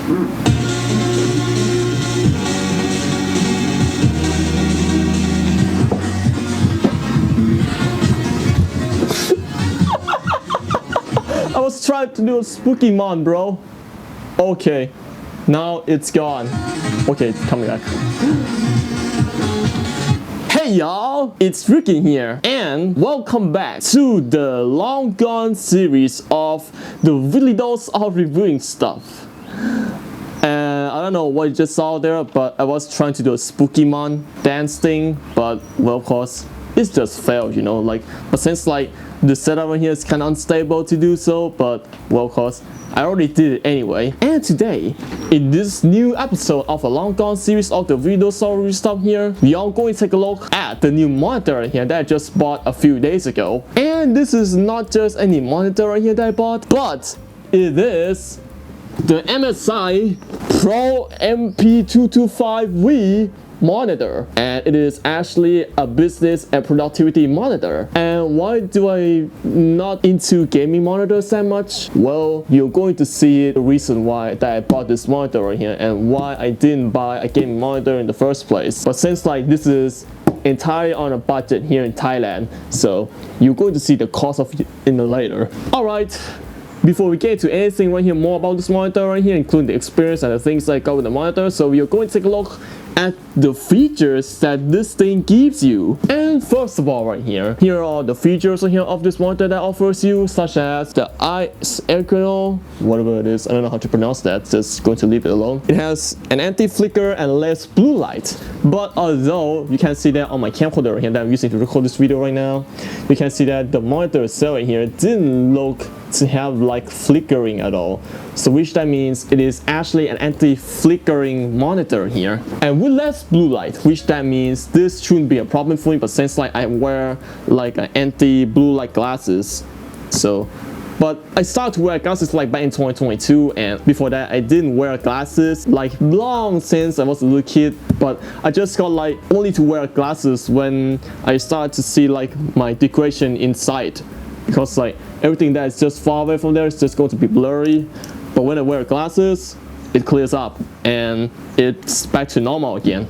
I was trying to do a spooky mon, bro. Okay, now it's gone. Okay, it's coming back. Hey y'all, it's Ryukin here, and welcome back to the long gone series of the videos of reviewing stuff. And I don't know what you just saw there, but I was trying to do a spooky mon dance thing, but well, of course, it's just failed, you know, like, but since like the setup right here is kind of unstable to do so, but well, of course, I already did it anyway. And today, in this new episode of a long gone series of the video story stuff here, we are going to take a look at the new monitor right here that I just bought a few days ago. And this is not just any monitor right here that I bought, but it is the MSI PRO MP225V monitor, and it is actually a business and productivity monitor. And why do I not into gaming monitors that much? Well, you're going to see the reason why that I bought this monitor right here and why I didn't buy a gaming monitor in the first place. But since like this is entirely on a budget here in Thailand, so you're going to see the cost of it in the later. Alright, before we get into anything right here more about this monitor right here, including the experience and the things I got with the monitor, so we are going to take a look at the features that this thing gives you. And first of all right here are the features right here of this monitor that offers you, such as the Acer, whatever it is, I don't know how to pronounce that, just going to leave it alone. It has an anti-flicker and less blue light, but although you can see that on my camcorder right here that I'm using to record this video right now, you can see that the monitor itself right here didn't look to have like flickering at all, so which that means it is actually an anti-flickering monitor here and with less blue light, which that means this shouldn't be a problem for me. But since like I wear like an anti-blue light glasses, so but I started to wear glasses like back in 2022, and before that I didn't wear glasses like long since I was a little kid, but I just got like only to wear glasses when I started to see like my decoration inside, because like everything that is just far away from there is just going to be blurry. But when I wear glasses, it clears up and it's back to normal again.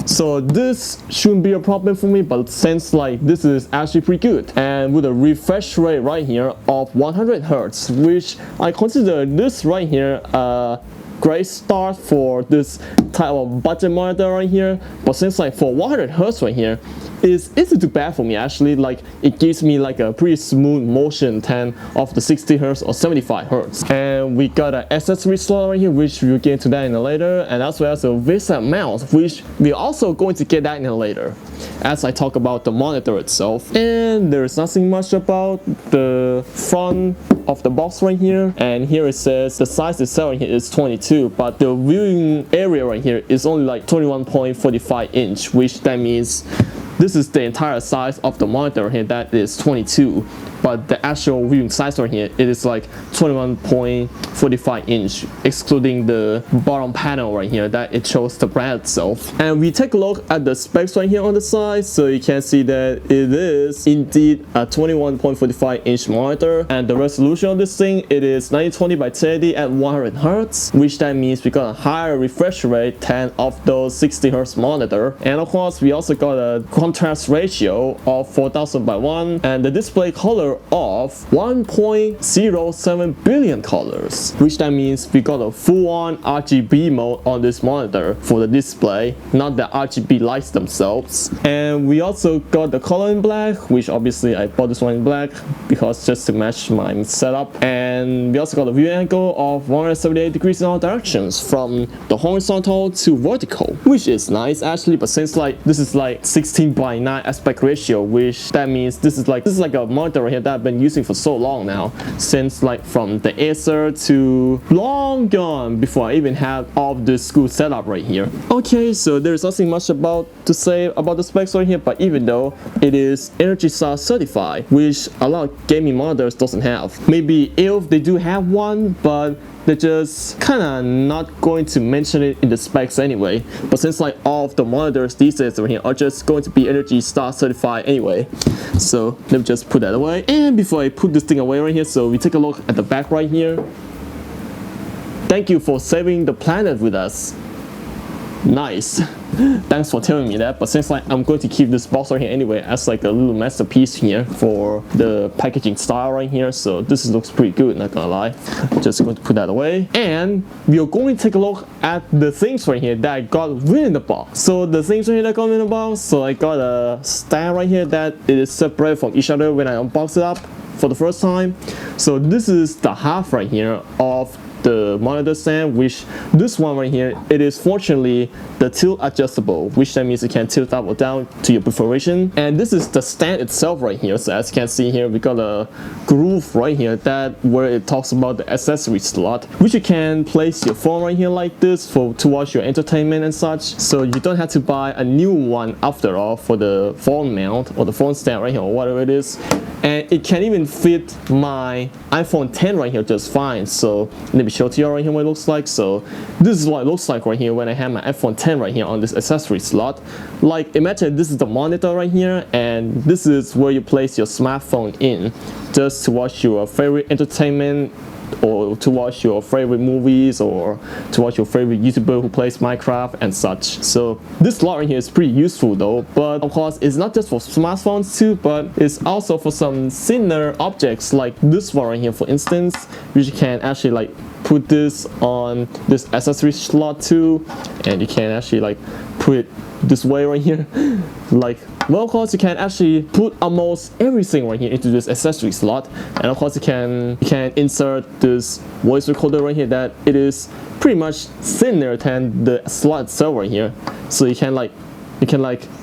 So this shouldn't be a problem for me, but since like this is actually pretty good, and with a refresh rate right here of 100 Hz, which I consider this right here great start for this type of budget monitor right here. But since like for 100 Hz right here, it's too bad for me actually. Like it gives me like a pretty smooth motion 10 of the 60 Hz or 75 Hz. And we got an accessory slot right here, which we'll get into that in a later, and as well as a VESA mount, which we're also going to get that in a later as I talk about the monitor itself. And there's nothing much about the front of the box right here, and here it says the size itself right here is 22, but the viewing area right here is only like 21.45 inch, which that means this is the entire size of the monitor here, that is 22, but the actual viewing size right here, it is like 21.45 inch, excluding the bottom panel right here that it shows the brand itself. And we take a look at the specs right here on the side, so you can see that it is indeed a 21.45 inch monitor, and the resolution of this thing, it is 1920 by 1080 at 100 Hz, which that means we got a higher refresh rate than of those 60 Hz monitor. And of course we also got a contrast ratio of 4000 by 1 and the display color of 1.07 billion colors, which that means we got a full-on RGB mode on this monitor for the display, not the RGB lights themselves. And we also got the color in black, which obviously I bought this one in black because just to match my setup. And we also got a view angle of 178 degrees in all directions, from the horizontal to vertical, which is nice actually. But since like this is like 16:9 aspect ratio, which that means this is like a monitor right here that I've been using for so long now, since like from the Acer to long gone before I even had all of this school setup right here. Okay, so there's nothing much to say about the specs right here, but even though it is Energy Star certified, which a lot of gaming monitors doesn't have. Maybe if they do have one, but they're just kind of not going to mention it in the specs anyway. But since like all of the monitors these days over here are just going to be Energy Star certified anyway, so let me just put that away. And before I put this thing away right here, so we take a look at the back right here. Thank you for saving the planet with us. Nice. Thanks for telling me that, but since like I'm going to keep this box right here anyway as like a little masterpiece here for the packaging style right here, so this looks pretty good, not gonna lie. Just going to put that away, and we are going to take a look at the things right here that I got within the box. So the things right here that got in the box, so I got a stand right here that it is separate from each other when I unbox it up for the first time. So this is the half right here of the monitor stand, which this one right here, it is fortunately the tilt adjustable, which that means you can tilt up or down to your preferation. And this is the stand itself right here. So as you can see here, we got a groove right here that where it talks about the accessory slot, which you can place your phone right here like this to watch your entertainment and such. So you don't have to buy a new one after all for the phone mount or the phone stand right here or whatever it is. And it can even fit my iPhone 10 right here just fine. So let me show to you right here what it looks like. So this is what it looks like right here when I have my iPhone 10 right here on this accessory slot. Like imagine this is the monitor right here, and this is where you place your smartphone in just to watch your favorite entertainment, or to watch your favorite movies, or to watch your favorite YouTuber who plays Minecraft and such. So this slot right here is pretty useful though, but of course it's not just for smartphones too, but it's also for some thinner objects like this one right here, for instance, which you can actually like put this on this accessory slot too, and you can actually like put it this way right here. Like, well, of course you can actually put almost everything right here into this accessory slot, and of course you can insert this voice recorder right here that it is pretty much thinner than the slot itself right here. So you can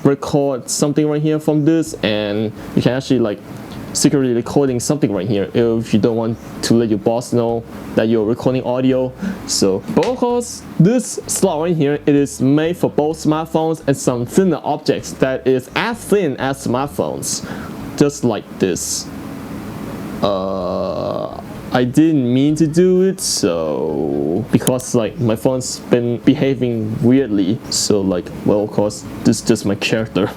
record something right here from this, and you can actually like secretly recording something right here if you don't want to let your boss know that you're recording audio. So, but of course, this slot right here, it is made for both smartphones and some thinner objects that is as thin as smartphones, just like this. I didn't mean to do it, so because like my phone's been behaving weirdly, so like, well, of course this is just my character.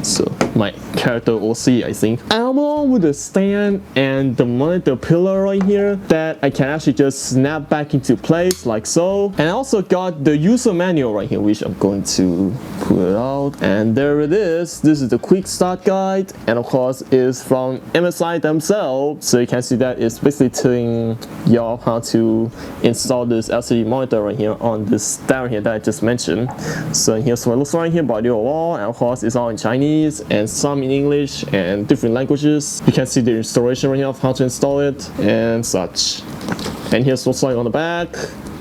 So my character will see, I think. And along with the stand and the monitor pillar right here that I can actually just snap back into place like so. And I also got the user manual right here, which I'm going to pull it out, and there it is. This is the quick start guide, and of course it's from MSI themselves, so you can see that it's basically telling y'all how to install this LCD monitor right here on this stand here that I just mentioned. So here's what it looks like right here by the wall, and of course it's all in Chinese and some in English and different languages. You can see the installation right here of how to install it and such. And here's what's like on the back.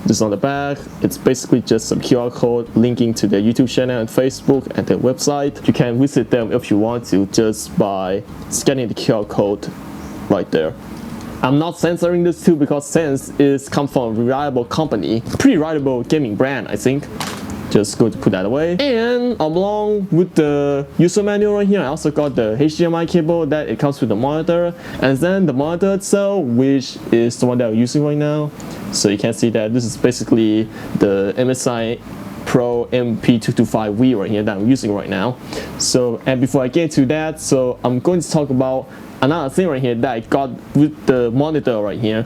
This on the back, it's basically just some QR code linking to their YouTube channel and Facebook and their website. You can visit them if you want to just by scanning the QR code right there. I'm not censoring this too because Sense is come from a reliable company, pretty reliable gaming brand, I think. Just going to put that away. And along with the user manual right here, I also got the HDMI cable that it comes with the monitor, and then the monitor itself, which is the one that I'm using right now. So you can see that this is basically the MSI PRO MP225V right here that I'm using right now. So, and before I get to that, so I'm going to talk about another thing right here that I got with the monitor right here.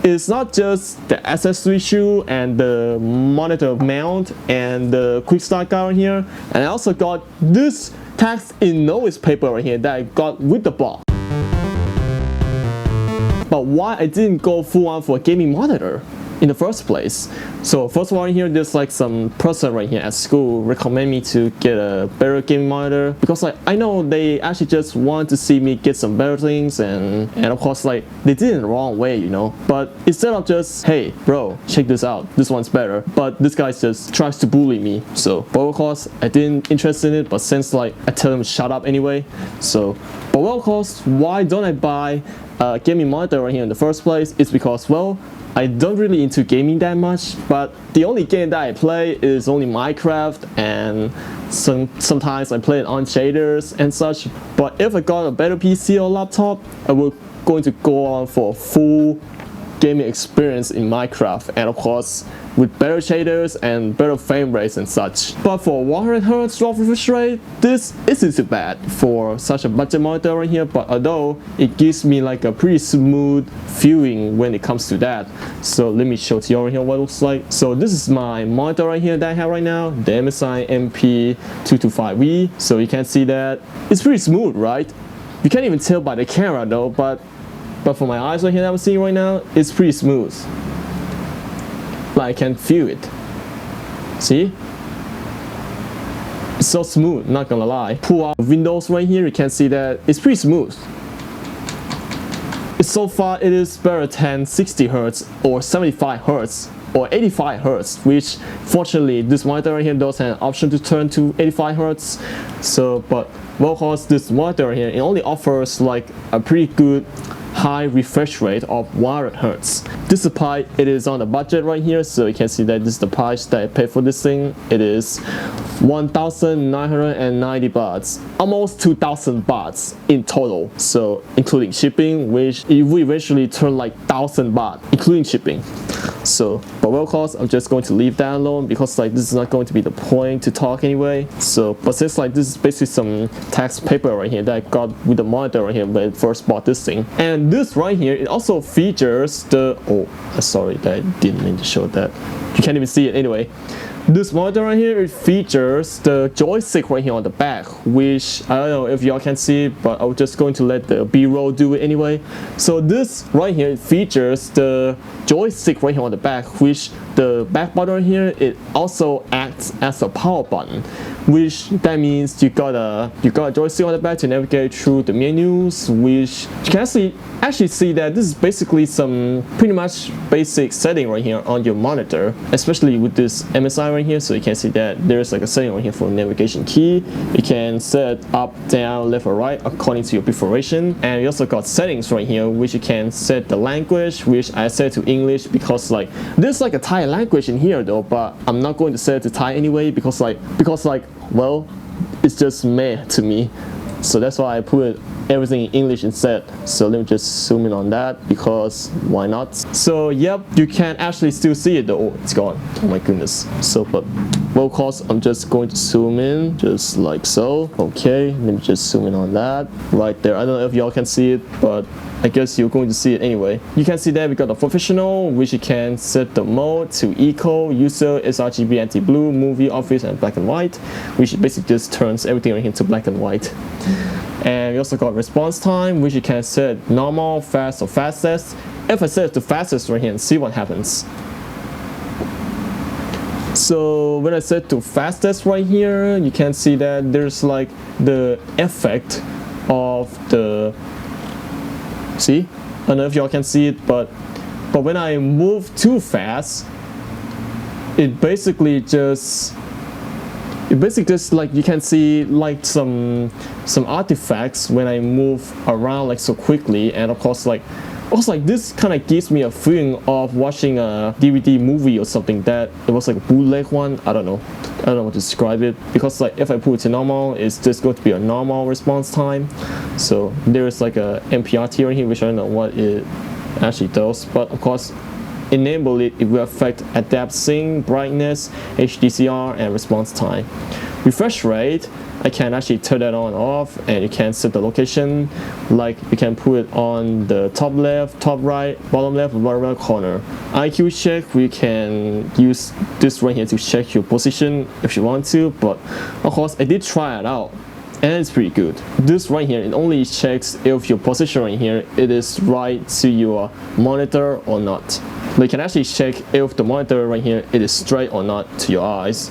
It's not just the accessory shoe and the monitor mount and the quick start guide right here, and I also got this text in notice paper right here that I got with the box. But why I didn't go full on for a gaming monitor in the first place? So first of all, here there's like some person right here at school recommend me to get a better gaming monitor, because like I know they actually just want to see me get some better things, and of course like they did it in the wrong way, you know. But instead of just, hey bro, check this out, this one's better, but this guy just tries to bully me. So but of course I didn't interest in it, but since like I tell him to shut up anyway. So but well, of course, why don't I buy a gaming monitor right here in the first place? It's because, well, I don't really into gaming that much, but the only game that I play is only Minecraft, and sometimes I play it on shaders and such. But if I got a better PC or laptop, I will going to go on for a full gaming experience in Minecraft, and of course with better shaders and better frame rates and such. But for 100Hz drop refresh rate, this isn't too bad for such a budget monitor right here, but although it gives me like a pretty smooth viewing when it comes to that. So let me show to you right here what it looks like. So this is my monitor right here that I have right now, the MSI MP225V. So you can see that it's pretty smooth, right? You can't even tell by the camera though, but for my eyes right here that I'm seeing right now, it's pretty smooth. Like I can feel it. See? It's so smooth, not gonna lie. Pull out windows right here, you can see that it's pretty smooth. So far it is better than 60Hz or 75Hz or 85Hz, which fortunately this monitor right here does have an option to turn to 85Hz. So, but well, of course this monitor right here, it only offers like a pretty good high refresh rate of 100Hz. This is why it is on the budget right here, so you can see that this is the price that I paid for this thing. It is 1,990 bahts, almost 2,000 bahts in total, so including shipping, which it will eventually turn like 1,000 baht including shipping. So, but well, of course, I'm just going to leave that alone because like this is not going to be the point to talk anyway. So, but since like this is basically some text paper right here that I got with the monitor right here when I first bought this thing, and this right here, it also features the sorry, that I didn't mean to show that. You can't even see it anyway. This monitor right here, it features the joystick right here on the back, which I don't know if y'all can see it, but I'm just going to let the B-roll do it anyway. So this right here, it features the joystick right here on the back, which the back button right here, it also acts as a power button, which that means you got a joystick on the back to navigate through the menus, which you can actually see that this is basically some pretty much basic setting right here on your monitor, especially with this MSI right here. So you can see that there's like a setting right here for navigation key. You can set up, down, left or right according to your preference, and you also got settings right here which you can set the language, which I set to English because like there's like a Thai language in here though, but I'm not going to set it to Thai anyway because well, it's just meh to me. So that's why I put everything in English instead. So let me just zoom in on that because why not? So yep, you can actually still see it though. Oh, it's gone. Oh my goodness. So but well, of course, I'm just going to zoom in just like so. Okay, let me just zoom in on that right there. I don't know if y'all can see it, but I guess you're going to see it anyway. You can see that we got the professional, which you can set the mode to eco, user, sRGB, anti-blue, movie, office, and black and white, which basically just turns everything right into black and white. And we also got response time, which you can set normal, fast, or fastest. If I set it to fastest right here and see what happens. So when I set to fastest right here, you can see that there's like the effect of the, see? I don't know if y'all can see it, but when I move too fast, it basically just like you can see like some artifacts when I move around like so quickly, and of course like also like this kind of gives me a feeling of watching a DVD movie or something that it was like a bootleg one. I don't know what to describe it, because like if I put it to normal, it's just going to be a normal response time. So there's like a MPRT right here, which I don't know what it actually does, but of course enable it, it will affect adapt sync, brightness, HDCR, and response time. Refresh rate, I can actually turn that on and off, and you can set the location, like you can put it on the top left, top right, bottom left, bottom right corner. IQ check, we can use this right here to check your position if you want to, but of course I did try it out and it's pretty good. This right here, it only checks if your position right here it is right to your monitor or not. But you can actually check if the monitor right here it is straight or not to your eyes.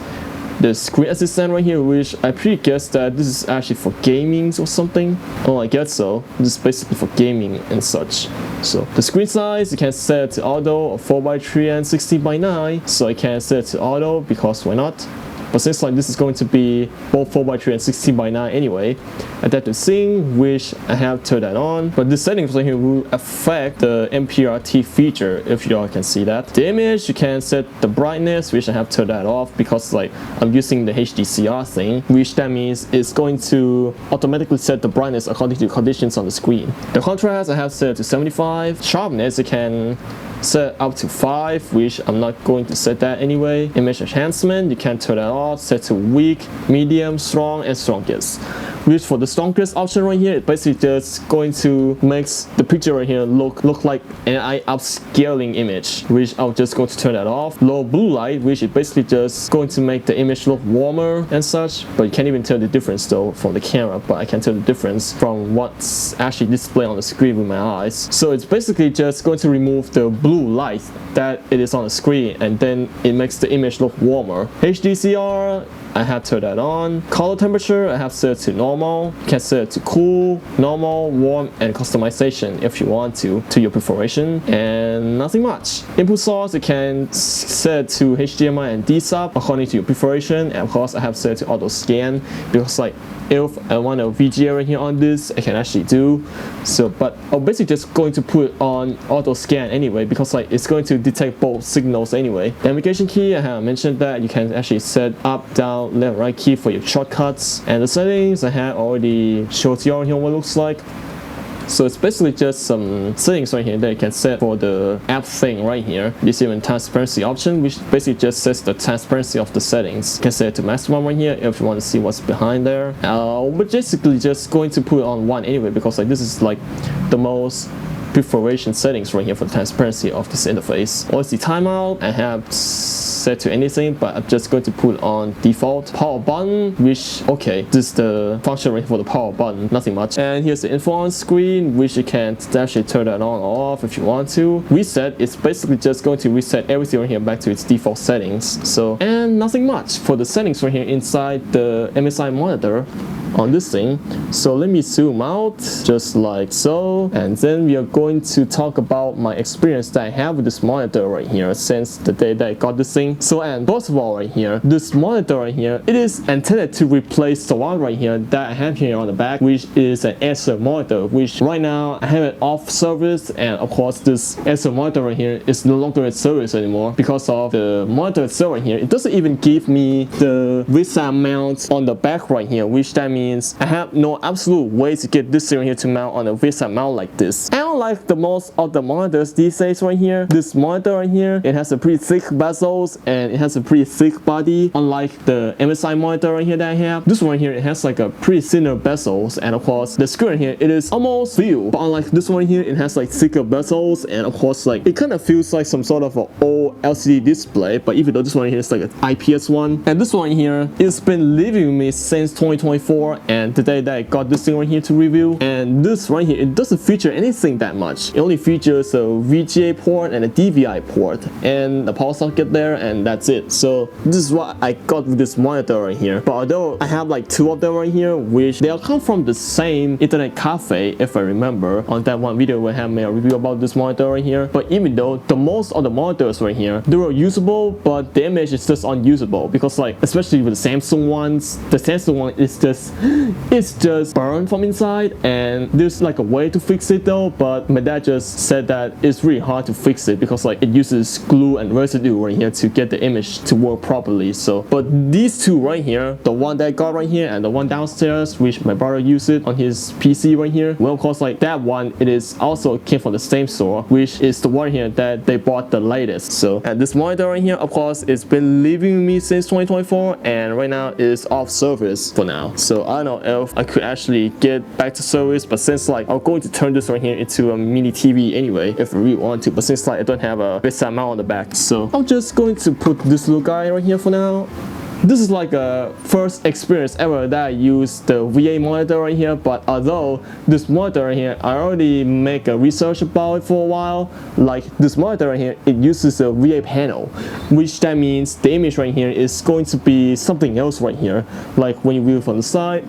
The screen assistant right here, which I pretty guess that this is actually for gaming or something. Oh, I guess so. This is basically for gaming and such. So the screen size, you can set to auto or 4:3 and 16:9. So I can set it to auto because why not? But since like this is going to be both 4:3 and 16:9 anyway, adaptive sync, which I have turned that on. But this settings right here will affect the MPRT feature, if you all can see that. The image, you can set the brightness, which I have turned that off because like I'm using the HDCR thing, which that means it's going to automatically set the brightness according to conditions on the screen. The contrast, I have set to 75. Sharpness, you can set up to 5, which I'm not going to set that anyway. Image enhancement, you can turn that off, set to weak, medium, strong, and strongest. Which for the strongest option right here, it's basically just going to make the picture right here look like an upscaling image, which I'm just going to turn that off. Low blue light, which is basically just going to make the image look warmer and such, but you can't even tell the difference though from the camera, but I can tell the difference from what's actually displayed on the screen with my eyes. So it's basically just going to remove the blue light that it is on the screen, and then it makes the image look warmer. HDCR, I have turned that on. Color temperature, I have set to normal. You can set it to cool, normal, warm, and customization if you want to your preference. And nothing much. Input source, you can set to HDMI and DSUB according to your preference. And of course, I have set to auto scan because like if I want a VGA right here on this, I can actually do. So, but I'm basically just going to put on auto scan anyway because like it's going to detect both signals anyway. Navigation key, I have mentioned that you can actually set up, down, left, right key for your shortcuts. And the settings, I have already showed you here what it looks like. So it's basically just some settings right here that you can set for the app thing right here. This even transparency option, which basically just sets the transparency of the settings. You can set it to maximum right here if you want to see what's behind there. We're basically just going to put it on 1 anyway because like this is like the most preference settings right here for the transparency of this interface. OSD timeout, I have set to anything, but I'm just going to put on default. Power button, which okay, this is the function right here for the power button, nothing much. And here's the info on screen, which you can actually turn that on or off if you want to. Reset, it's basically just going to reset everything right here back to its default settings. So, and nothing much for the settings right here inside the MSI monitor on this thing. So let me zoom out just like so, and then we are going to talk about my experience that I have with this monitor right here since the day that I got this thing. So, and first of all right here, this monitor right here, it is intended to replace the one right here that I have here on the back, which is an Acer monitor, which right now I have it off service, and of course this Acer monitor right here is no longer in service anymore because of the monitor itself right here. It doesn't even give me the VESA mount on the back right here, which that means I have no absolute way to get this thing here to mount on a VESA mount like this. I don't like the most of the monitors these days right here. This monitor right here, it has a pretty thick bezels and it has a pretty thick body, unlike the MSI monitor right here that I have. This one here, it has like a pretty thinner bezels, and of course the screen here, it is almost feel, but unlike this one here, it has like thicker bezels, and of course like it kind of feels like some sort of an old LCD display, but even though this one here is like an IPS one. And this one here, it's been living with me since 2024, and today that I got this thing right here to review. And this right here, it doesn't feature anything that much. It only features a VGA port and a DVI port and a power socket there, and that's it. So this is what I got with this monitor right here. But although I have like 2 of them right here, which they all come from the same internet cafe, if I remember, on that one video where I have made a review about this monitor right here. But even though the most of the monitors right here, they were usable, but the image is just unusable because like, especially with the Samsung ones, the Samsung one is just it's just burned from inside, and there's like a way to fix it though, but my dad just said that it's really hard to fix it because like it uses glue and residue right here to get the image to work properly. So, but these 2 right here, the one that I got right here and the one downstairs, which my brother used it on his PC right here, well of course like that one, it is also came from the same store, which is the one here that they bought the latest. So, and this monitor right here, of course, it's been living with me since 2024, and right now is off service for now. So I don't know if I could actually get back to service, but since like I'm going to turn this right here into a mini TV anyway if I really want to, but since like I don't have a VESA mount on the back, so I'm just going to put this little guy right here for now. This is like a first experience ever that I use the VA monitor right here, but although this monitor right here, I already make a research about it for a while. Like this monitor right here, it uses a VA panel, which that means the image right here is going to be something else right here. Like when you view it from the side,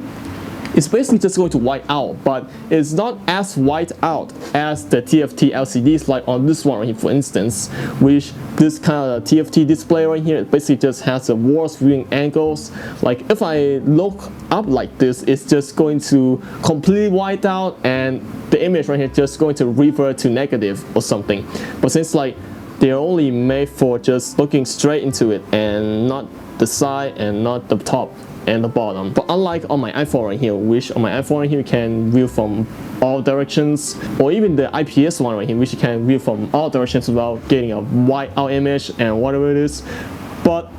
it's basically just going to white out, but it's not as white out as the TFT LCDs like on this one right here, for instance, which this kind of TFT display right here, it basically just has the worst viewing angles. Like if I look up like this, it's just going to completely white out, and the image right here just going to revert to negative or something. But since like they're only made for just looking straight into it and not the side and not the top, and the bottom. But unlike on my iPhone right here, which on my iPhone right here you can view from all directions, or even the IPS one right here, which you can view from all directions without getting a white out image and whatever it is. But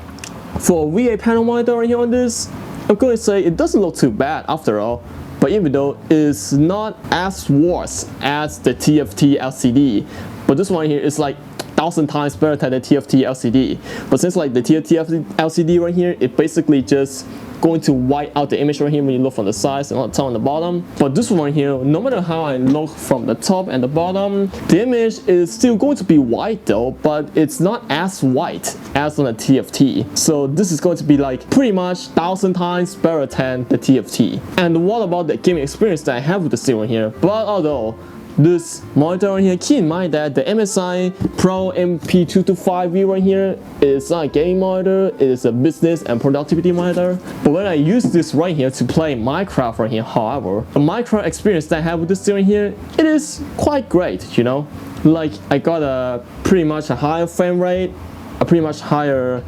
for a VA panel monitor right here on this, I'm going to say it doesn't look too bad after all. But even though it's not as worse as the TFT LCD, but this one here is like 1,000 times better than the TFT LCD. But since like the TFT LCD right here, it basically just going to white out the image right here when you look from the sides and on the top and the bottom. But this one here, no matter how I look from the top and the bottom, the image is still going to be white though, but it's not as white as on the TFT. So this is going to be like pretty much 1,000 times better than the TFT. And what about the gaming experience that I have with the steering here? But although this monitor right here, keep in mind that the MSI PRO MP225V right here is not a gaming monitor, it is a business and productivity monitor. But when I use this right here to play Minecraft right here, however, the Minecraft experience that I have with this steering here, it is quite great, you know? Like, I got a pretty much a higher frame rate, a pretty much higher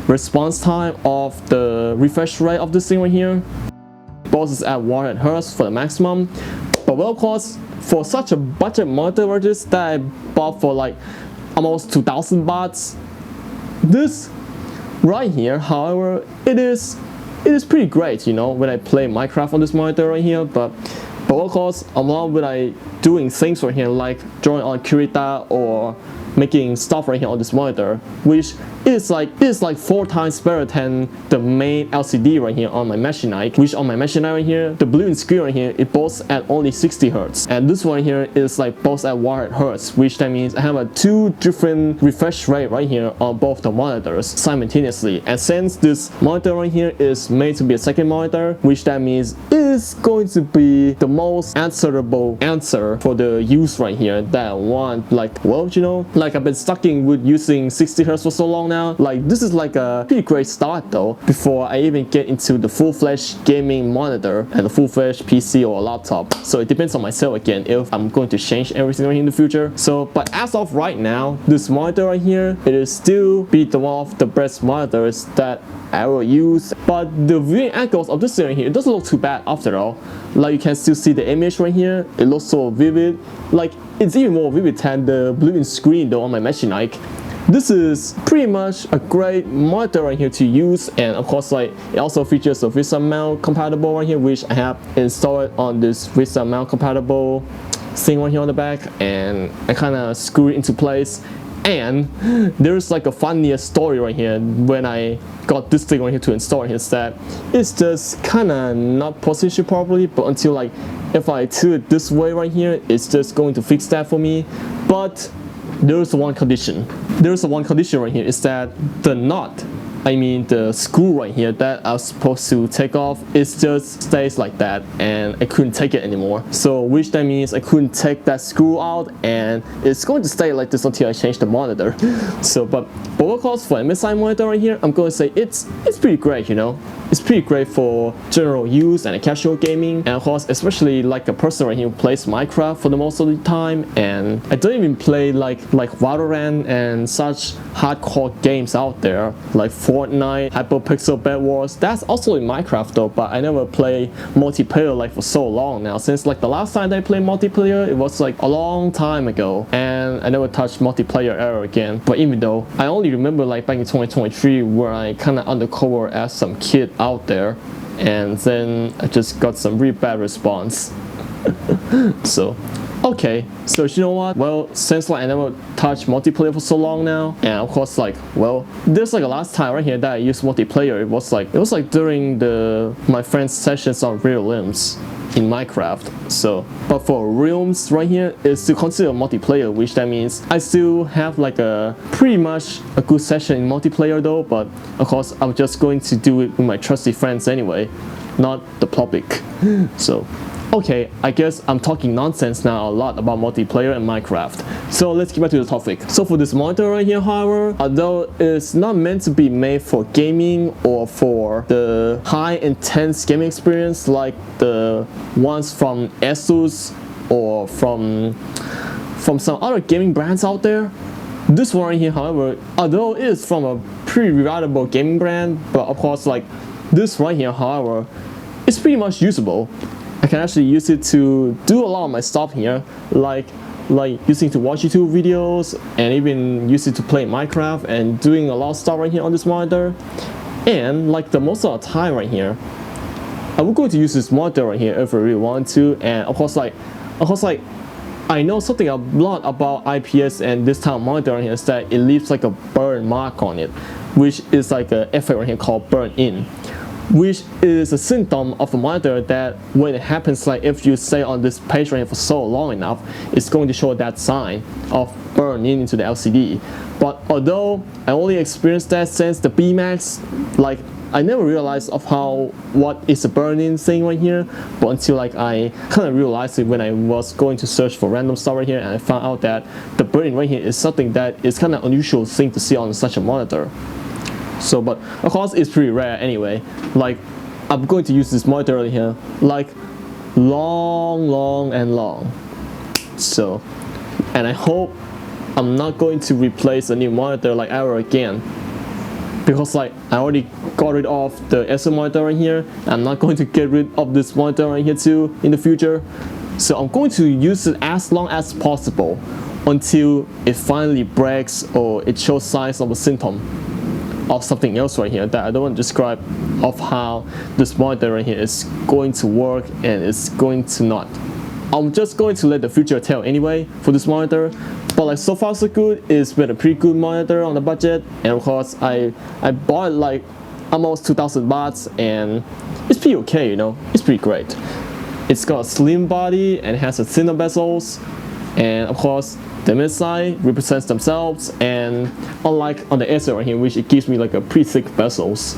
response time of the refresh rate of this thing right here. Both is at 100 Hz for the maximum. But well, of course, for such a budget monitor like this that I bought for like almost 2,000 bahts, this right here, however, it is pretty great, you know, when I play Minecraft on this monitor right here. But of course, along with I doing things right here like drawing on Kurita or making stuff right here on this monitor, which is like 4 times better than the main LCD right here on my Machinike, which on my Machinike right here, the blue screen right here, it boasts at only 60 Hz, and this one here is like boasts at 100 Hz, which that means I have a 2 different refresh rate right here on both the monitors simultaneously. And since this monitor right here is made to be a second monitor, which that means is going to be the most answerable answer for the use right here that I want. Like, well, you know, like I've been stuck in with using 60 Hz for so long now. Like, this is like a pretty great start though, before I even get into the full-fledged gaming monitor and the full-fledged PC or a laptop. So it depends on myself again if I'm going to change everything right here in the future. So, but as of right now, this monitor right here, it is still be the one of the best monitors that I will use. But the viewing angles of this thing right here, it doesn't look too bad after all. Like, you can still see the image right here, it looks so vivid. Like, it's even more vivid than the blue screen though on my Machinike. This is pretty much a great monitor right here to use, and of course, like, it also features a VESA mount compatible right here, which I have installed on this VESA mount compatible thing right here on the back, and I kind of screw it into place. And there's like a funniest story right here when I got this thing right here to install it, is that it's just kind of not positioned properly, but until like if I do it this way right here, it's just going to fix that for me. But there's one condition. There's one condition right here, is that the nut, I mean the screw right here that I was supposed to take off, it just stays like that, and I couldn't take it anymore. So which that means I couldn't take that screw out, and it's going to stay like this until I change the monitor. So but of course, for MSI monitor right here, I'm going to say it's pretty great, you know. It's pretty great for general use and casual gaming, and of course, especially like a person right here who plays Minecraft for the most of the time. And I don't even play like Valorant and such hardcore games out there like Fortnite, Hypixel Bed Wars. That's also in Minecraft though, but I never play multiplayer like for so long now. Since like the last time I played multiplayer, it was like a long time ago, and I never touched multiplayer ever again. But even though I only remember like back in 2023 where I kind of undercover as some kid out there, and then I just got some really bad response. So okay, so you know what, well, since like I never touched multiplayer for so long now, and of course, like, well, there's like a last time right here that I used multiplayer, it was like during my friend's sessions on Real Limbs in Minecraft. So but for Realms right here is to consider multiplayer, which that means I still have like a pretty much a good session in multiplayer though, but of course I'm just going to do it with my trusty friends anyway, not the public. So okay, I guess I'm talking nonsense now a lot about multiplayer and Minecraft. So let's get back to the topic. So for this monitor right here, however, although it's not meant to be made for gaming or for the high intense gaming experience like the ones from Acer or from some other gaming brands out there, this one right here, however, although it is from a pretty reliable gaming brand, but of course, like, This right here, however, is pretty much usable. I can actually use it to do a lot of my stuff here, like using to watch YouTube videos, and even use it to play Minecraft and doing a lot of stuff right here on this monitor. And like the most of the time right here, I'm going to use this monitor right here if I really want to. And of course I know something a lot about IPS and this type of monitor right here is that it leaves like a burn mark on it, which is like an effect right here called burn in, which is a symptom of a monitor that when it happens, like if you stay on this page right here for so long enough, it's going to show that sign of burn in into the LCD. But although I only experienced that since the B-Max, like I never realized of what is a burn-in thing right here, but until like I kind of realized it when I was going to search for random stuff right here, and I found out that the burn-in right here is something that is kind of unusual thing to see on such a monitor. So, but of course it's pretty rare anyway. Like I'm going to use this monitor right here like long and long. So, and I hope I'm not going to replace a new monitor like ever again, because like I already got rid of the Acer monitor right here. I'm not going to get rid of this monitor right here too in the future. So I'm going to use it as long as possible until it finally breaks or it shows signs of a symptom of something else right here that I don't want to describe of how this monitor right here is going to work and it's going to not. I'm just going to let the future tell anyway for this monitor. But like so far so good, it's been a pretty good monitor on the budget, and of course I bought like almost 2,000 bahts, and it's pretty okay, you know, it's pretty great. It's got a slim body and has a thinner bezels, and of course the MSI represents themselves, and unlike on the Acer right here, which it gives me like a pretty thick bezels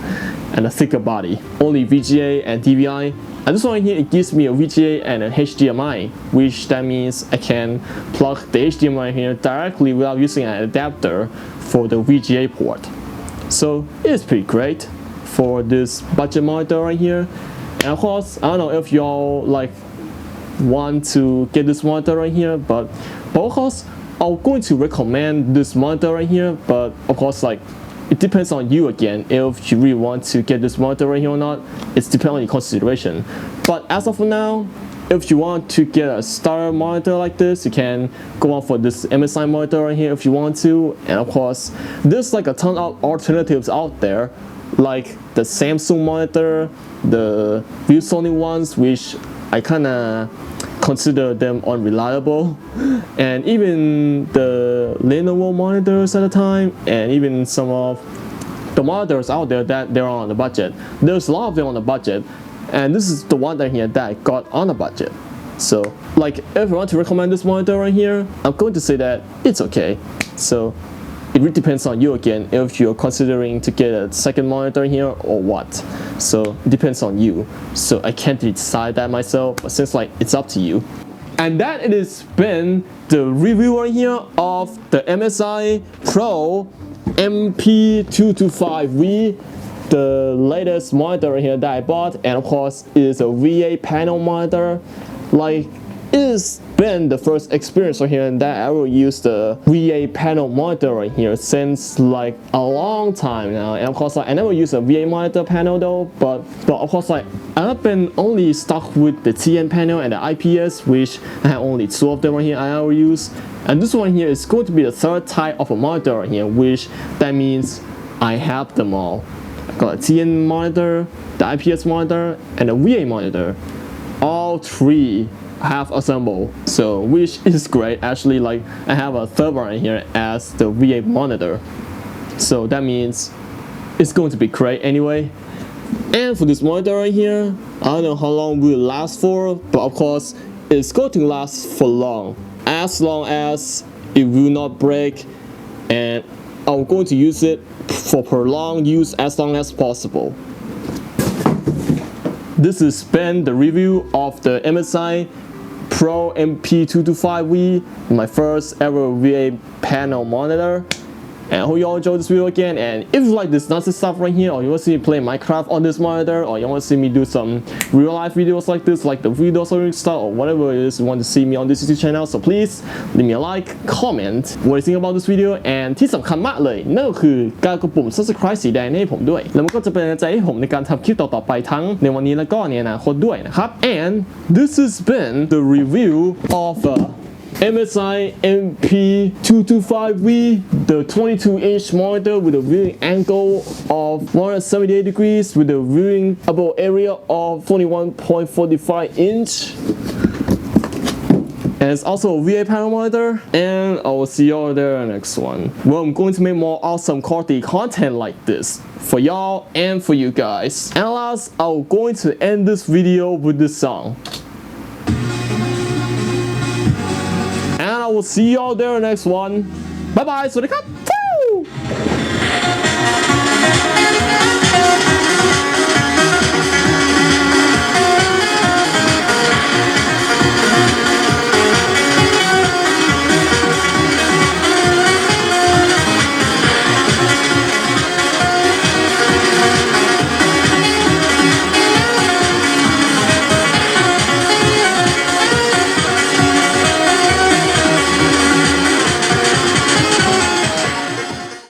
and a thicker body, only VGA and DVI. And this one right here, it gives me a VGA and a HDMI, which that means I can plug the HDMI here directly without using an adapter for the VGA port. So it is pretty great for this budget monitor right here. And of course, I don't know if y'all like want to get this monitor right here, but of course I'm going to recommend this monitor right here, but of course like it depends on you again if you really want to get this monitor right here or not. It's depending on your consideration. But as of now, if you want to get a starter monitor like this, you can go on for this MSI monitor right here if you want to. And of course, there's like a ton of alternatives out there, like the Samsung monitor, the ViewSonic ones, which I kinda consider them unreliable, and even the Lenovo monitors at the time, and even some of the monitors out there that they're on the budget. There's a lot of them on the budget, and this is the one that I got on a budget. So like if I want to recommend this monitor right here, I'm going to say that it's okay. So it really depends on you again if you're considering to get a second monitor here or what. So it depends on you. So I can't decide that myself, but since like it's up to you. And that it has been the review right here of the MSI PRO MP225V, the latest monitor right here that I bought, and of course it is a VA panel monitor. Like it's been the first experience right here that I will use the VA panel monitor right here since like a long time now. And of course like, I never use a VA monitor panel though, but of course like I've been only stuck with the TN panel and the IPS, which I have only 2 of them right here I will use. And this one here is going to be the third type of a monitor right here, which that means I have them all. I've got a TN monitor, the IPS monitor, and a VA monitor. All 3 have assembled, so which is great. Actually, like I have a third one right here as the VA monitor, so that means it's going to be great anyway. And for this monitor right here, I don't know how long it will last for, but of course it's going to last for long as it will not break, and I'm going to use it for prolonged use as long as possible. This has been the review of the MSI PRO MP225V, my first ever VA panel monitor. And I hope you all enjoyed this video again. And if you like this nonsense stuff right here, or you want to see me play Minecraft on this monitor, or you want to see me do some real life videos like this, like the video story style, or whatever it is you want to see me on this YouTube channel, so please leave me a like, comment what you think about this video, and ที่สำคัญมากเลยนั่นก็คือการกดปุ่ม subscribe สีแดงให้ผมด้วยแล้วมันก็จะเป็นกำลังใจให้ผมในการทำคลิปต่อๆไปทั้งในวันนี้แล้วก็ในอนาคตด้วยนะครับ and this has been the review of MSI MP225V, the 22-inch monitor with a viewing angle of 178 degrees with a viewing about area of 21.45 inch. And it's also a VA panel monitor, and I will see y'all there in the next one. Well, I'm going to make more awesome quality content like this for y'all and for you guys. And last, I'm going to end this video with this song. And I will see y'all there in the next one. Bye bye. สวัสดีครับ